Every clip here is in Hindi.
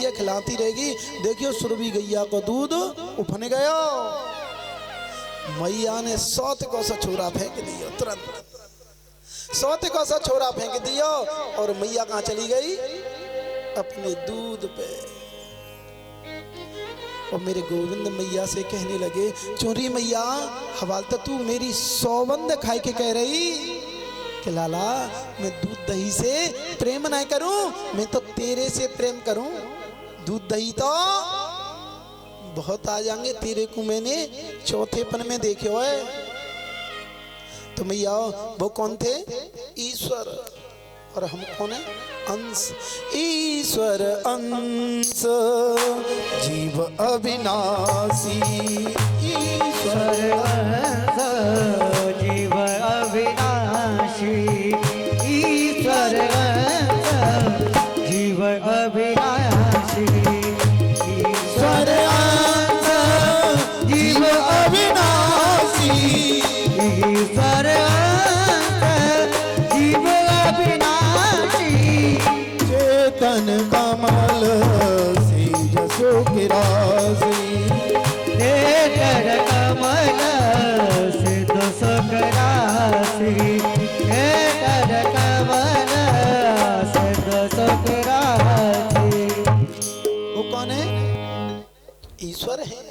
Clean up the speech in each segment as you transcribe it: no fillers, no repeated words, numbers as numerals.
गई है, खिलाती रहेगी। देखियो सुरभि गैया को दूध उफन गया। मैया ने सौत को सा छोरा फेंक दिया, तुरंत सौते को सा छोरा फेंक दिया और मैया कहाँ चली गई? अपने दूध पे। और मेरे गोविंद मैया से कहने लगे, चोरी मैया हवाल तो तू मेरी सौवंद खाए के कह रही कि लाला मैं दूध दही से प्रेम नहीं करूं, मैं तो तेरे से प्रेम करूं। दूध दही तो बहुत आ जाएंगे तेरे को, मैंने चौथेपन में देखे हुए। तो मैया वो कौन थे? ईश्वर। और हम कौन है? अंश। ईश्वर अंश जीव अविनाशी, ईश्वर अंश जीव अविनाशी, ईश्वर अंश जीव अविनाशी, ईश्वर अंश जीव अविनाशी, ईश्वर जीव अविनाशी, चेतन कमल से जसो किरासी, चेतन कमल से जसो किरासी, चेतन कमल से जसो किरासी। वो कौन है? ईश्वर है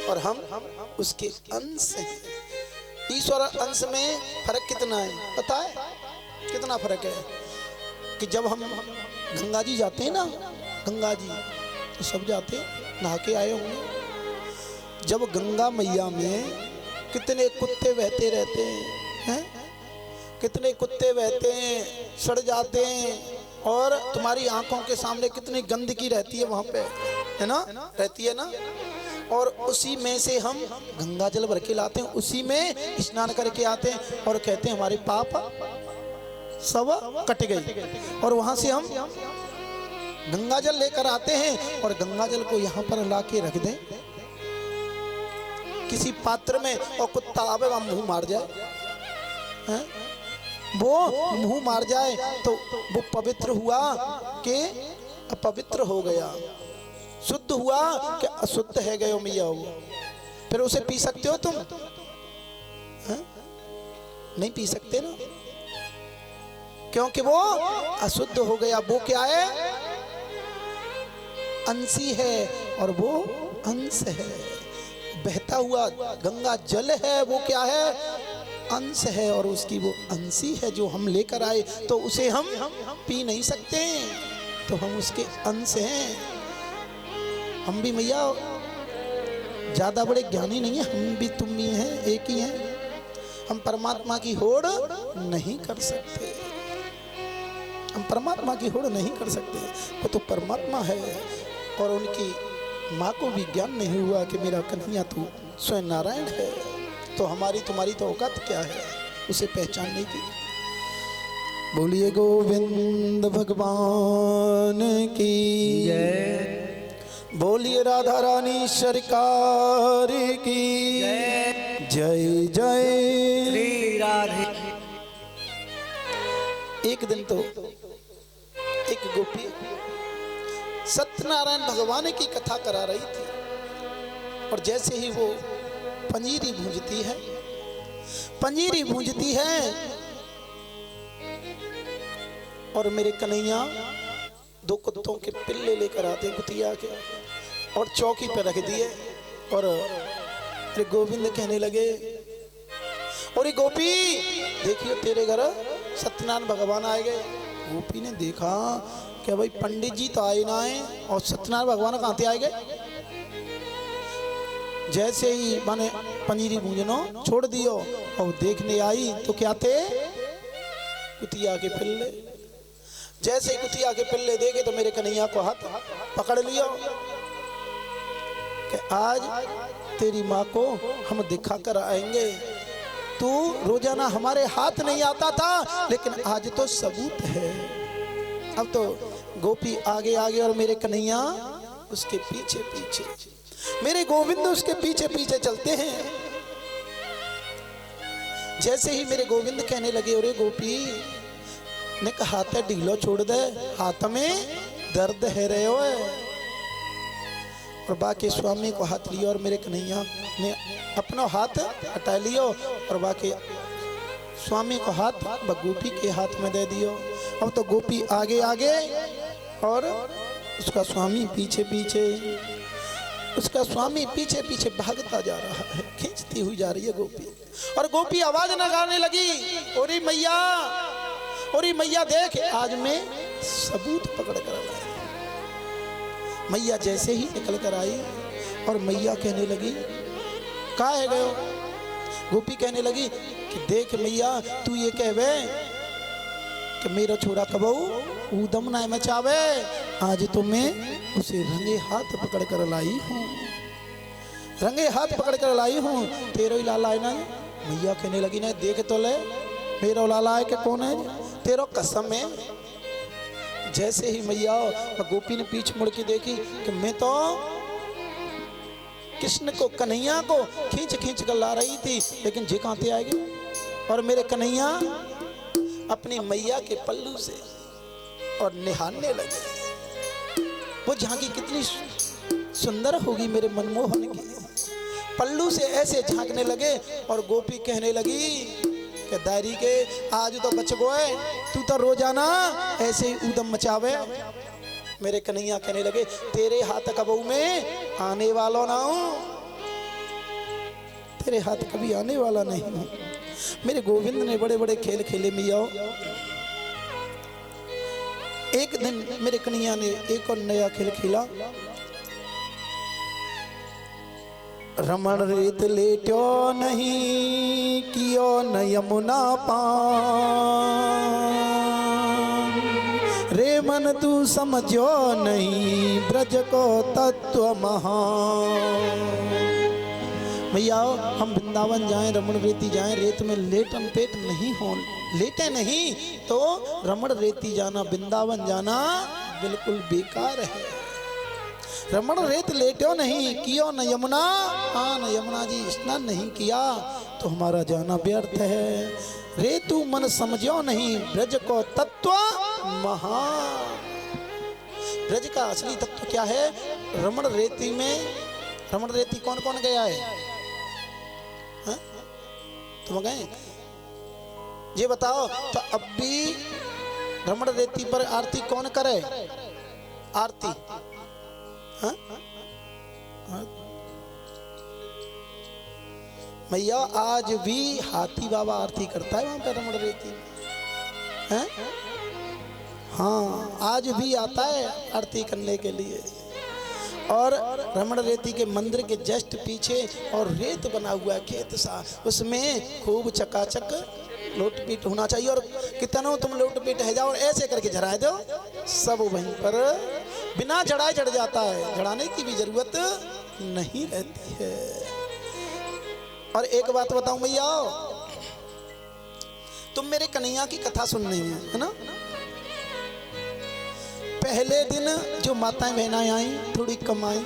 और हम उसके अंश हैं। ईश्वर अंश में फर्क कितना है पता है? कितना फर्क है कि जब हम गंगा जी जाते हैं ना, गंगा जी तो सब जाते नहा के आए होंगे। जब गंगा मैया में कितने कुत्ते बहते रहते हैं, कितने कुत्ते बहते हैं, सड़ जाते हैं, और तुम्हारी आंखों के सामने कितनी गंदगी रहती है वहां पे, है ना? रहती है ना? और उसी में से हम गंगा जल भर के लाते हैं, उसी में स्नान करके आते हैं और कहते हैं हमारे पाप सब कट गए। और वहां से हम गंगा जल लेकर आते हैं और गंगा जल को यहाँ पर ला के रख दें किसी पात्र में, और कुत्ता आवे वहां मुंह मार जाए, है? वो मुंह मार जाए तो वो पवित्र हुआ कि अपवित्र हो गया, शुद्ध हुआ कि अशुद्ध है गयो मैया वो। फिर उसे पी सकते हो तुम? है? नहीं पी सकते ना, क्योंकि वो अशुद्ध हो गया। वो क्या है? अंशी है और वो अंश है। बहता हुआ गंगा जल है, वो क्या है? अंश है और उसकी वो अंशी है जो हम लेकर आए, तो उसे हम पी नहीं सकते, तो हम उसके अंश हैं। हम भी मैया ज्यादा बड़े ज्ञानी नहीं है, हम भी तुम भी हैं, एक ही हैं। हम परमात्मा की होड़ नहीं कर सकते, हम परमात्मा की होड़ नहीं कर सकते। वो तो परमात्मा है और उनकी माँ को भी ज्ञान नहीं हुआ कि मेरा कन्हैया तो स्वयं नारायण है। तो हमारी तुम्हारी तो औकात क्या है उसे पहचानने की? बोलिए गोविंद भगवान की जय, बोलिए राधा रानी सरकार की जय जय श्री राधे। एक दिन तो एक गोपी सत्यनारायण भगवान की कथा करा रही थी, और जैसे ही वो पंजीरी भूंजती है, पंजीरी भूंजती है, और मेरे कन्हैया दो कुत्तों के पिल्ले लेकर आते कुतिया के और चौकी पर रख दिए। और फिर गोविंद कहने लगे, और ये गोपी देखियो तेरे घर सत्यनारायण भगवान आए गए। गोपी ने देखा कि भाई पंडित जी तो आए ना आए और सत्यनारायण भगवान कहाँ से आए गए। जैसे ही माने पनीरी भूंजनो छोड़ दियो और देखने आई तो क्या थे? कुतिया के पिल्ले। जैसे ही कुतिया के पिल्ले देखे तो मेरे कन्हैया को हाथ पकड़ लिया कि आज तेरी माँ को हम दिखा कर आएंगे। तू रोजाना हमारे हाथ नहीं आता था, लेकिन आज तो सबूत है। अब तो गोपी आगे आगे और मेरे कन्हैया उसके पीछे पीछे, मेरे गोविंद उसके पीछे पीछे चलते हैं। जैसे ही मेरे गोविंद कहने लगे, अरे गोपी ने कहा हाथ ढीलो छोड़ दे, हाथ में दर्द है रे ओए। और बाकी स्वामी को हाथ लिया और मेरे कन्हैया ने अपना हाथ हटा लियो और बाकी स्वामी को हाथ गोपी के हाथ में दे दियो। अब तो गोपी आगे आगे और उसका स्वामी पीछे पीछे, उसका स्वामी पीछे पीछे भागता जा रहा है, खींचती हुई जा रही है गोपी। और गोपी आवाज लगाने लगी, ओरी मैया, ओरी मैया देख, आज मैं सबूत पकड़ कर लाई। मैया जैसे ही निकल कर आई और मैया कहने लगी, कहाँ है गयो? गोपी कहने लगी कि देख मैया, तू ये कहवे कि मेरा छोरा कबहू ऊदम ना मचावे, आज तो मैं उसे रंगे हाथ पकड़ कर लाई हूँ, रंगे हाथ पकड़ कर लाई हूँ। तेरो ही लाला है ना? मैया कहने लगी, ना देख तो ले, मेरा लाला है कि कौन है? तेरो कसम है। जैसे ही मैया और गोपी ने पीछ मुड़ के देखी कि मैं तो कृष्ण को, कन्हैया को खींच खींच कर ला रही थी, लेकिन जे कहां से आएगी? और मेरे कन्हैया अपनी मैया के पल्लू से और निहारने लगे। वो झांकी कितनी सुंदर होगी मेरे मनमोहन की, पल्लू से ऐसे झांकने लगे। और गोपी कहने लगी कि दारी के आज तो बच गए, तू तो रोजाना ऐसे ही ऊधम मचावे। मेरे कन्हैया कहने लगे, तेरे हाथ कबहू में आने वाला ना हूं, तेरे हाथ कभी आने वाला नहीं हूं। मेरे गोविंद ने बड़े बड़े खेल खेले मैया। एक दिन मेरे कन्हैया ने एक और नया खेल खेला। रमण रेत लेट्यो नहीं, कियो न यमुना पान, रे मन तू समझो नहीं, ब्रज को तत्व महान। भैया हम वृंदावन जाएं, रमण रेती जाएं, रेत में लेटन पेट नहीं हो, लेटे नहीं तो रमण रेती जाना, वृंदावन जाना बिल्कुल बेकार है। रमण रेत लेटो नहीं, कियो न यमुना, हाँ न यमुना जी स्नान नहीं किया तो हमारा जाना व्यर्थ है। रे तू मन समझो नहीं, ब्रज को तत्व महान। ब्रज का असली तत्व क्या है? रमण रेती में, रमण रेती कौन कौन गया है? हाँ? तुम गए? ये बताओ तो अब भी रमण रेती पर आरती कौन करे? आरती हाँ? हाँ? मैया आज भी हाथी बाबा आरती करता है वहां पर रमण रेती में। हाँ आज भी आता है आरती करने के लिए। और रमण रेती के मंदिर के जस्ट पीछे और रेत बना हुआ है खेत सा, उसमें खूब चकाचक लोटपीट होना चाहिए। और कितना तुम लोटपीट है जाओ और ऐसे करके झड़ाए दो, सब वहीं पर बिना जड़ाए जड़ जाता है, जड़ाने की भी जरूरत नहीं रहती है। और एक बात बताऊं भैया, तुम मेरे कन्हैया की कथा सुन रही है ना? पहले दिन जो माताएं बहनाएं आई थोड़ी कम आई,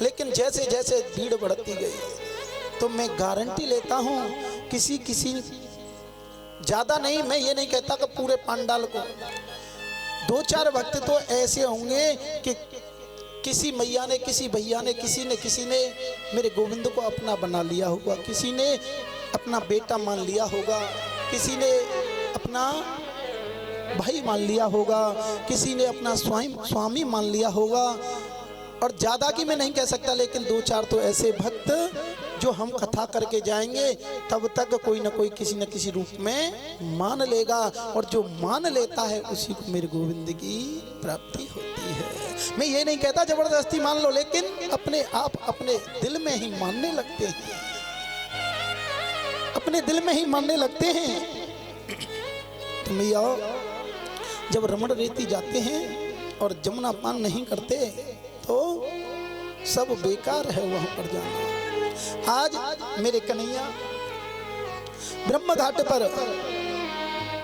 लेकिन जैसे जैसे भीड़ बढ़ती गई तो मैं गारंटी लेता हूं किसी किसी ज्यादा नहीं, मैं ये नहीं कहता कि पूरे पंडाल को, 2-4 भक्त तो ऐसे होंगे कि किसी मैया ने, किसी भैया ने, किसी ने मेरे गोविंद को अपना बना लिया होगा, किसी ने अपना बेटा मान लिया होगा, किसी ने अपना भाई मान लिया होगा, किसी ने अपना स्वामी मान लिया होगा। और ज़्यादा की मैं नहीं कह सकता, लेकिन 2-4 तो ऐसे भक्त जो हम कथा करके जाएंगे तब तक कोई ना कोई किसी न किसी रूप में मान लेगा, और जो मान लेता है उसी को मेरे गोविंद की प्राप्ति होती है। मैं ये नहीं कहता जबरदस्ती मान लो, लेकिन अपने आप अपने दिल में ही मानने लगते हैं, अपने दिल में ही मानने लगते हैं। तो मैया जब रमण रेती जाते हैं और जमुना पान नहीं करते तो सब बेकार है वहां पर जाना। आज मेरे कन्हैया ब्रह्म घाट पर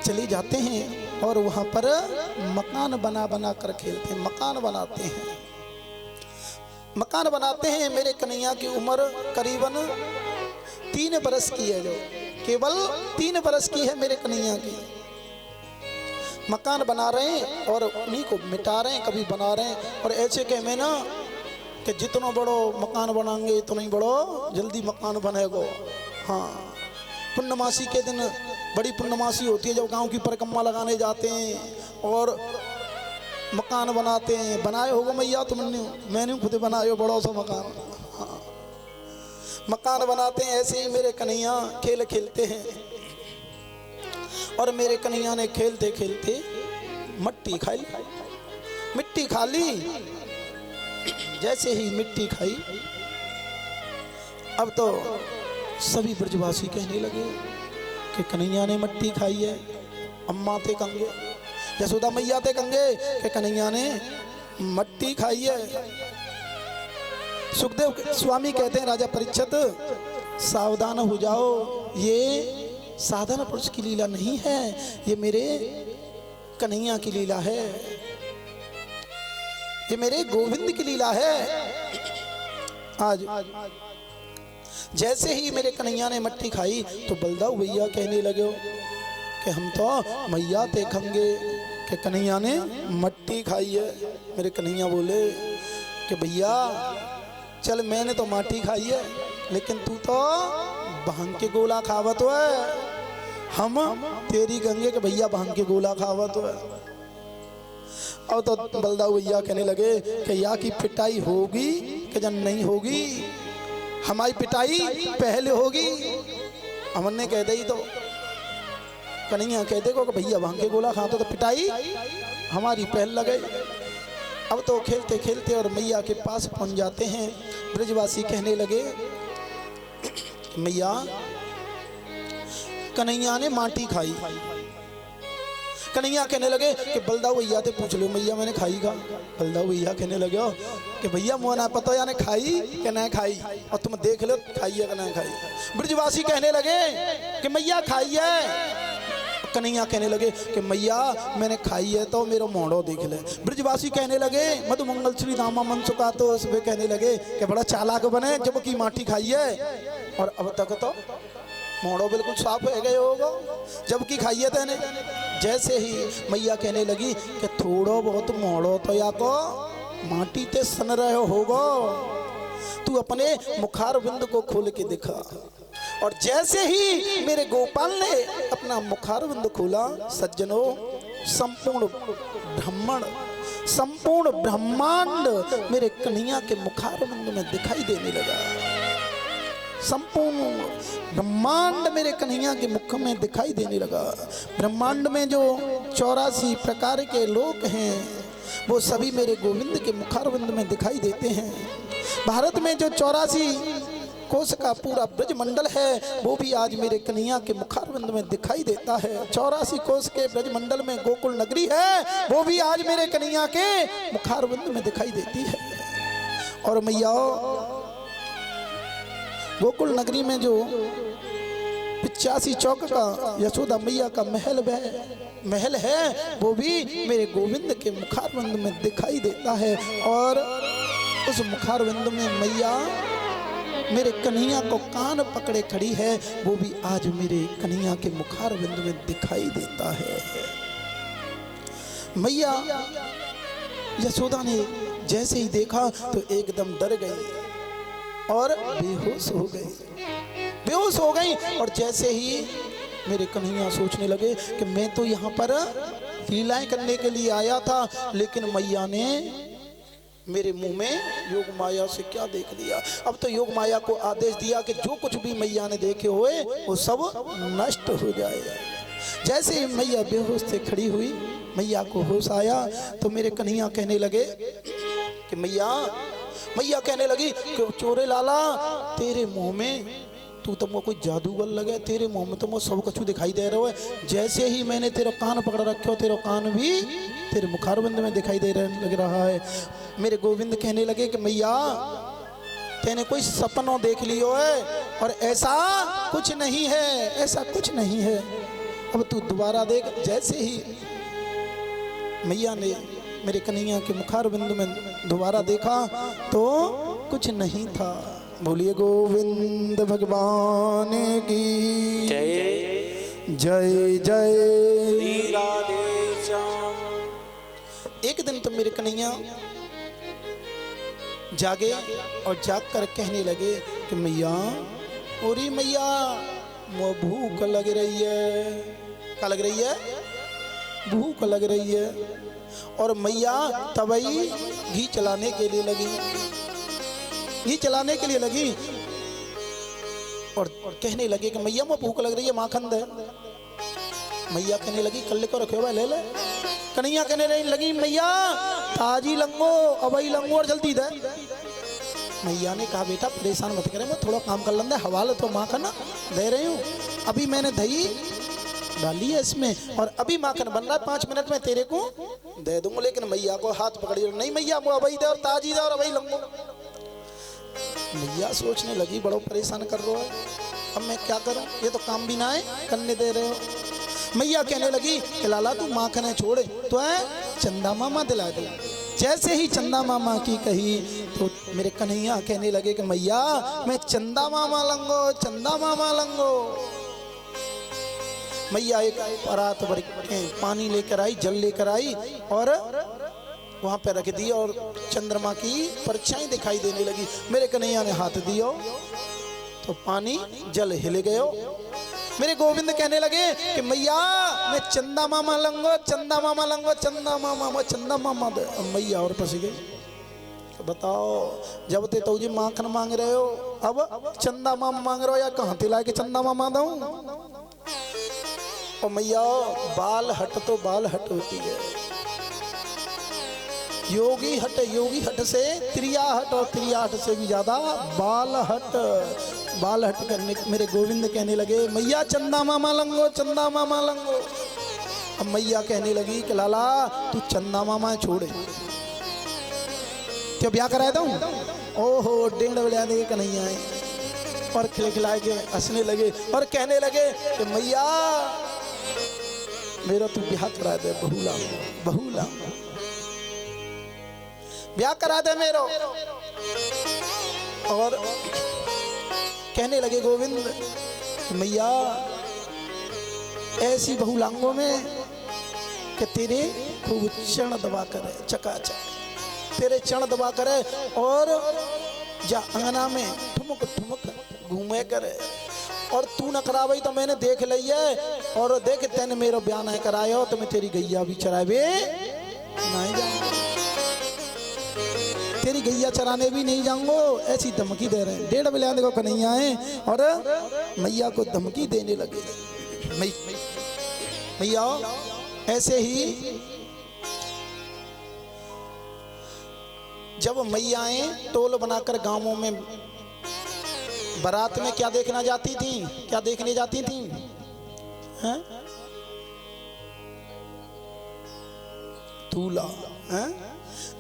चले जाते हैं और वहां पर मकान बना बना कर खेलते हैं, मकान बनाते हैं, मकान बनाते हैं। मेरे कन्हैया की उम्र करीबन 3 बरस की है, जो केवल 3 बरस की है मेरे कन्हैया की। मकान बना रहे हैं और उन्हीं को मिटा रहे हैं, कभी बना रहे हैं। और ऐसे के में ना कि जितना बड़ो मकान बनाएंगे इतना ही बड़ो जल्दी मकान बनेगा। हाँ, पूर्णमासी के दिन बड़ी पूर्णमासी होती है जब गांव की परिक्रमा लगाने जाते हैं और मकान बनाते हैं। बनाए होगा मैया तुमने, मैंने खुद बनाए हो बड़ा सा मकान। हाँ, मकान बनाते हैं। ऐसे ही मेरे कन्हैया खेल खेलते हैं और मेरे कन्हैया ने खेलते खेलते मिट्टी खाई, मिट्टी खा ली। जैसे ही मिट्टी खाई, अब तो सभी ब्रजवासी कहने लगे कि कन्हैया ने मिट्टी खाई है। अम्मा ते कंगे, यशोदा मैया ते कंगे कि कन्हैया ने मिट्टी खाई है। सुखदेव स्वामी कहते हैं राजा परीक्षित सावधान हो जाओ, ये साधारण पुरुष की लीला नहीं है, ये मेरे कन्हैया की लीला है, ये मेरे गोविंद की लीला है। आज जैसे ही मेरे कन्हैया ने मट्टी खाई तो बलदाऊ भैया कहने लगे कि हम तो मैया देखेंगे कि कन्हैया ने मट्टी खाई है। मेरे कन्हैया बोले कि भैया चल, मैंने तो माटी खाई है लेकिन तू तो भांग के गोला खावत है, हम तेरी गंगे के भैया भांग के गोला खावत है। अब तो बलदाऊ भैया कहने लगे कि या की पिटाई होगी कि जन नहीं होगी, हमारी पिटाई पहले होगी। हमने कह दी तो कन्हैया कह देगा कि भैया भांग के गोला खाते तो पिटाई हमारी पहल लगे। अब तो खेलते खेलते और मैया के पास पहुंच जाते हैं। ब्रजवासी कहने लगे मैया कन्हैया ने माटी खाई। कन्हैया कहने लगे कि बलदाऊ भैया से पूछ लो मैया मैंने खाई का। बलदाऊ भैया कहने लगे कि भैया मुँह ना पता या ने खाई कि नहीं खाई, और तुम देख लो खाई है कि नहीं खाई। ब्रजवासी कहने लगे कि मैया खाई है। कन्हैया कहने लगे कि मैया मैंने खाई है तो मेरा मोड़ो देख ले। ब्रजवासी कहने लगे मधु मंगल श्री रामा मन सुखा, तो उसमें कहने लगे कि बड़ा चालाक बने जबकि माटी खाई है और अब तक तो मोड़ो बिल्कुल साफ हो गए होगा जबकि खाइए तेने। जैसे ही मैया कहने लगी कि थोड़ो बहुत मोड़ो तो या को माटी ते सन रहे होगा, तू अपने मुखार बिंद को खोल के दिखा। और जैसे ही मेरे गोपाल ने अपना मुखार बिंद खोला, सज्जनों संपूर्ण ब्रह्मांड मेरे कन्हैया के मुखार बिंद में दिखाई देने लगा। संपूर्ण ब्रह्मांड मेरे कन्हैया के मुख में दिखाई देने लगा। ब्रह्मांड में जो 84 प्रकार के लोक हैं वो सभी मेरे गोविंद के मुखारविंद में दिखाई देते हैं। भारत में जो 84 कोस का पूरा ब्रजमंडल है वो भी आज मेरे कन्हैया के मुखारविंद में दिखाई देता है। 84 कोस के ब्रजमंडल में गोकुल नगरी है वो भी आज मेरे कन्हैया के मुखारविंद में दिखाई देती है। और मैया गोकुल नगरी में जो 85 चौक का यशोदा मैया का महल है वो भी मेरे गोविंद के मुखारविंद में दिखाई देता है। और उस मुखारविंद में मैया मेरे कन्हैया को कान पकड़े खड़ी है वो भी आज मेरे कन्हैया के मुखारविंद में दिखाई देता है। मैया यशोदा ने जैसे ही देखा तो एकदम डर गई और बेहोश हो गई। और जैसे ही मेरे कन्हैया सोचने लगे कि मैं तो यहाँ पर लीलाएं करने के लिए आया था, लेकिन मैया ने मेरे मुंह में योग माया से क्या देख लिया। अब तो योग माया को आदेश दिया कि जो कुछ भी मैया ने देखे हुए वो सब नष्ट हो जाएगा। जैसे ही मैया बेहोश से खड़ी हुई, मैया को होश आया तो मेरे कन्हैया कहने लगे कि मैया कहने लगी कि चोरे लाला तेरे मुंह में तू तो मुझे कोई जादूगर लगे, तेरे मुंह में तो मुझे सब कुछ दिखाई दे रहा है। जैसे ही मैंने तेरा कान पकड़ रखे हो तेरा कान भी तेरे मुखारबंद में दिखाई लग रहा है। मेरे गोविंद कहने लगे कि मैया तेने कोई सपनों देख लियो है और ऐसा कुछ नहीं है, ऐसा कुछ नहीं है। अब तू दोबारा देख। जैसे ही मैया ने मेरे कन्हैया के मुखारबिंद में दोबारा देखा तो कुछ नहीं था। बोलिए गोविंद भगवान की जय जय जय। एक दिन तो मेरे कन्हैया जागे और जाग कर कहने लगे कि मैया, ओरी मैया, मो भूख लग रही है। क्या लग रही है? भूख लग रही है। और मैया तबई घी चलाने के लिए लगी, घी चलाने के लिए लगी और कहने लगे कि मैया मो भूख लग रही है, माखन दे। मैया कहने लगी कल को रखे हुआ ले ले। कन्हैया कहने लगी मैया ताजी लंगो, अबई लंगो और जल्दी दे। मैया ने कहा बेटा परेशान मत करे, मैं थोड़ा काम कर लूंगा, हवाले तो माखन दे रही हूँ। अभी मैंने दही डाली है इसमें और अभी माखन बन रहा है, 5 मिनट में तेरे को दे दूंगा। लेकिन मैया को हाथ पकड़ी, नहीं मैया वो अबई दे और ताजी दे और अबई लंगो। मैया सोचने लगी बड़ो परेशान कर रहा है, अब मैं क्या करूं, ये तो काम भी ना है करने दे रहे हो। मैया कहने लगी कि लाला तू माखन छोड़े तो है चंदा मामा दिला दे। जैसे ही चंदा मामा की कही तो मेरे कन्हैया कहने लगे कि मैया मैं चंदा मामा लंगो, चंदा मामा लंगो। मैया एक परात भर पानी लेकर आई, जल लेकर आई और वहां पे रख दी और चंद्रमा की परछाई दिखाई देने लगी। मेरे कन्हैया ने हाथ दियो तो पानी जल हिल गयो। मेरे गोविंद कहने लगे कि मैया मैं चंदा मामा लंगो, चंदा मामा लंगो, चंदा मामा, वो चंदा मामा दे। मैया और फंस गई। तो बताओ जब ते तो जी माखन मांग रहे हो, अब चंदा मामा मांग रहे हो या कहाँ तिला के चंदा मामा दूं। और मैया बाल हट तो बाल हट होती है, योगी हट से त्रिया हट और त्रिया हट से भी ज्यादा बाल हट करने। मेरे गोविंद कहने लगे मैया चंदा मामा लंगो, चंदा मामा लंगो। अब मैया कहने लगी कि लाला तू चंदा मामा छोड़े, क्यों ब्याह कराए दूं। ओहो 1.5 बजे दे कन्हैया आए और खिलखिलाए के हंसने लगे और कहने लगे कि मैया मेरा तू ब्याह करा दे, बहुला ब्याह करा दे मेरो। और कहने लगे गोविंद मैया ऐसी बहुलांगों में कि तेरे खूब चरण दबा करे, चकाचक तेरे चरण दबा करे और जा अंगना में ठुमक ठुमक घूमे करे। और तू न करावई तो मैंने देख लिया और देख तेने मेरो ब्याह नहीं करायो तो मैं तेरी गैया भी चरावे नहीं जाऊंगा, तेरी गैया चराने भी नहीं जाऊंगा। ऐसी धमकी दे रहे हैं। 1.5 बजे देखो कन्हैया आए और मैया को धमकी देने लगे। मैया ऐसे ही जब मैयाएं टोल बनाकर गांवों में बारात में क्या देखना जाती थी, क्या देखने जाती थी हैं? दूल्हा, हैं?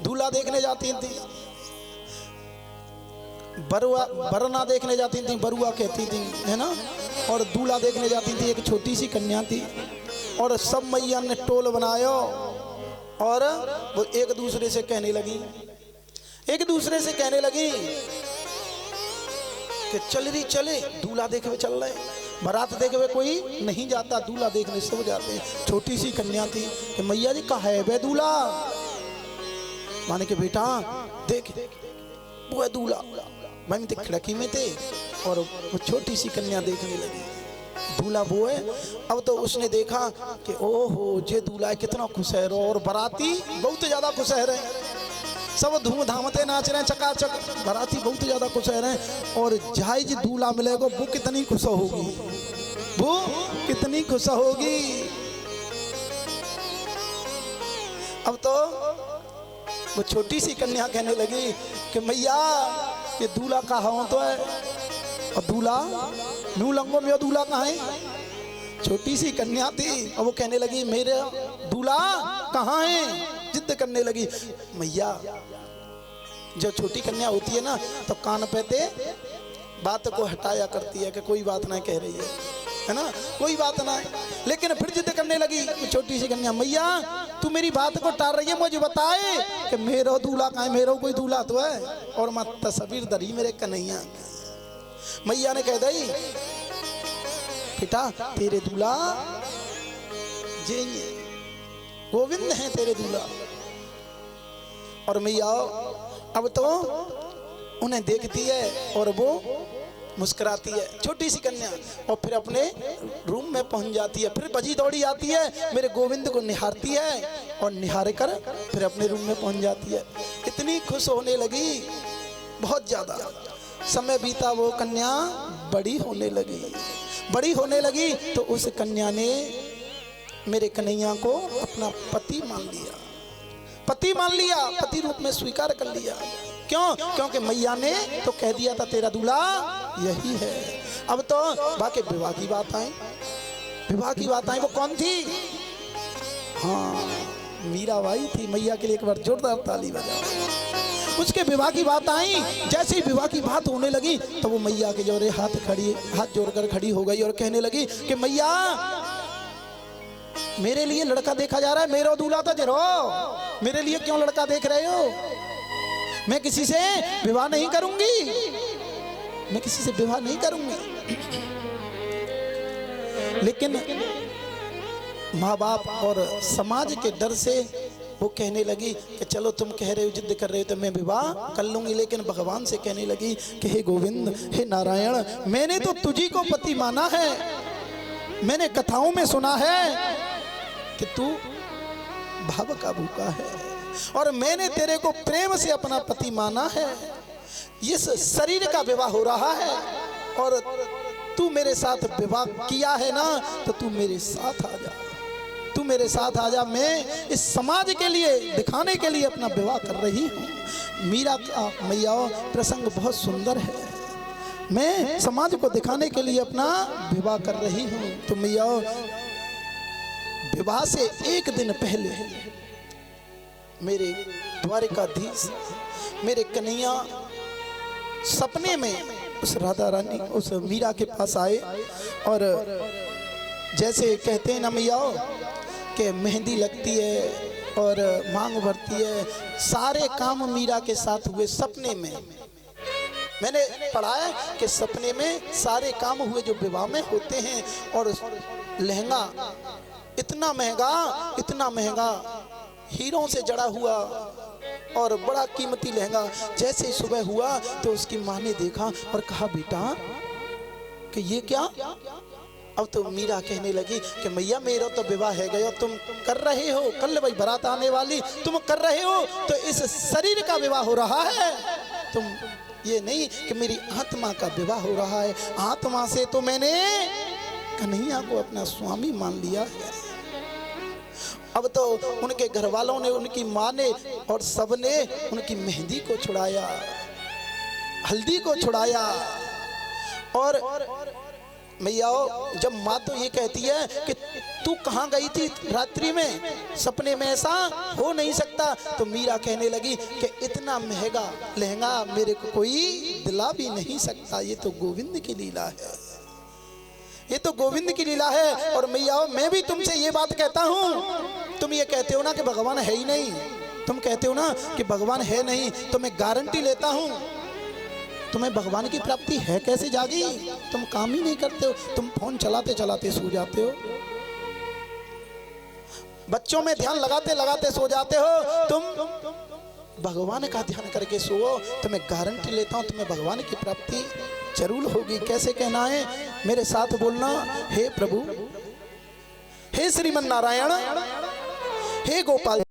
दूल्हा देखने जाती थी, बरना देखने जाती थी, बरुआ कहती थी है ना। और दूल्हा देखने जाती थी, एक छोटी सी कन्या थी। और सब मैया ने टोल बनाया और वो एक दूसरे से कहने लगी कि चले दूल्हा देखे चल रहे, बारात देखे हुए कोई नहीं जाता, दूल्हा देखने सब जाते। छोटी सी कन्या थी कि मैया जी कहा है बे दूल्हा। माने के बेटा देख वो है दूल्हा। मैं खिड़की में थे और वो छोटी सी कन्या देखने लगी, दूल्हा वो है। अब तो उसने देखा कि ओहो ये दूल्हा है, कितना खुश है। और बाराती बहुत ज्यादा खुश है, सब धूमधामते नाच रहे हैं, चकाचक बाराती बहुत ज्यादा खुश है। और जाई जी दूल्हा मिलेगा वो कितनी खुश होगी, वो कितनी खुश होगी। अब तो वो छोटी सी कन्या कहने लगी कि मैया ये दूल्हा कहाँ हो तो है, और दूल्हा नू लंगो में दूल्हा कहाँ है। छोटी सी कन्या थी और वो कहने लगी मेरे दूल्हा कहाँ है, जिद करने लगी। मैया जब छोटी कन्या होती है ना तो कान पे ते बात को हटाया करती है कि कोई बात नहीं कह रही है ना, कोई बात ना। लेकिन फिर जिद करने लगी छोटी सी कन्या, मैया तू मेरी बात को टाल रही है, मुझे बताए कि मेरा दूल्हा कहाँ है, मेरा कोई दूल्हा तो है। और मैं तस्वीर धरी मेरे कन्हैया। मैया ने कह दी बेटा तेरे दूल्हा जे गोविंद है तेरे दूल्हा। और मैया अब तो उन्हें देखती है और वो मुस्कुराती है, छोटी सी कन्या, और फिर अपने रूम में पहुंच जाती है। फिर बजी दौड़ी आती है, मेरे गोविंद को निहारती है और निहार कर फिर अपने रूम में पहुंच जाती है। इतनी खुश होने लगी, बहुत ज्यादा। समय बीता, वो कन्या बड़ी होने लगी। बड़ी होने लगी तो उस कन्या ने मेरे कन्हैया को अपना पति मान लिया, पति मान लिया, पति रूप में स्वीकार कर लिया। क्यों? क्योंकि मैया ने तो कह दिया था तेरा दूल्हा यही है। अब तो बाकी विवाह की बात आई, विवाह की बात आई। वो कौन थी? हाँ, मीराबाई थी। मैया के लिए एक बार जोरदार ताली बजाओ। उसके विवाह की बात आई। जैसे ही विवाह की बात होने लगी तो वो मैया के जोरे हाथ जोड़कर खड़ी हो गई और कहने लगी कि मैया, मेरे लिए लड़का देखा जा रहा है, मेरा दूल्हा तो जरो, मेरे लिए क्यों लड़का देख रहे हो? मैं किसी से विवाह नहीं करूंगी, मैं किसी से विवाह नहीं करूंगी। लेकिन माँ बाप और समाज के डर से वो कहने लगी कि चलो तुम कह रहे हो, जिद कर रहे हो तो मैं विवाह कर लूंगी। लेकिन भगवान से कहने लगी कि हे गोविंद, हे नारायण, मैंने तो तुझी को पति माना है। मैंने कथाओं में सुना है कि तू भाव का भूखा है और मैंने तेरे को प्रेम से अपना पति माना है। इस शरीर का विवाह हो रहा है और तू मेरे साथ विवाह किया है ना, तो तू मेरे साथ आ जा, तू मेरे साथ आ जा। मैं इस समाज के लिए दिखाने के लिए अपना विवाह कर रही हूँ। मीरा का मैया प्रसंग बहुत सुंदर है। मैं समाज को दिखाने के लिए अपना विवाह कर रही हूँ। तो मैया, विवाह से एक दिन पहले मेरे द्वारिकाधीश, मेरे कन्हैया सपने में उस राधा रानी, उस मीरा के पास आए और जैसे कहते हैं ना मैया कि मेहंदी लगती है और मांग भरती है, सारे काम मीरा के साथ हुए सपने में। मैंने पढ़ा है कि सपने में सारे काम हुए जो विवाह में होते हैं। और लहंगा इतना महंगा हीरों से जड़ा हुआ और बड़ा कीमती लहंगा। जैसे ही सुबह हुआ तो उसकी माँ ने देखा और कहा, बेटा कि ये क्या? अब तो मीरा कहने लगी कि मैया, मेरा तो विवाह है गया, तुम कर रहे हो, कल भाई बारात आने वाली, तुम कर रहे हो तो इस शरीर का विवाह हो रहा है। तुम ये नहीं कि मेरी आत्मा का विवाह हो रहा है। आत्मा से तो मैंने कन्हैया को अपना स्वामी मान लिया है। अब तो उनके घर वालों ने, उनकी माँ ने और सबने उनकी मेहंदी को छुड़ाया, हल्दी को छुड़ाया। और मैया, जब माँ तो ये कहती है कि तू कहाँ गई थी रात्रि में, सपने में ऐसा हो नहीं सकता, तो मीरा कहने लगी कि इतना महंगा लहंगा मेरे को कोई दिला भी नहीं सकता। ये तो गोविंद की लीला है, ये तो गोविंद की लीला है। और मैया, मैं भी तुमसे ये बात कहता हूँ, तुम ये कहते हो ना कि भगवान है ही नहीं, तुम कहते हो ना कि भगवान है नहीं, तो मैं गारंटी लेता हूँ तुम्हें भगवान की प्राप्ति है कैसे जागी? तुम काम ही नहीं करते हो, तुम फोन चलाते चलाते सो जाते हो, बच्चों में ध्यान लगाते लगाते सो जाते हो। तुम भगवान का ध्यान करके सो, तो मैं गारंटी लेता हूँ तुम्हें भगवान की प्राप्ति जरूर होगी। कैसे कहना है? मेरे साथ बोलना, हे प्रभु, हे श्रीमन नारायण, हे गोपाल।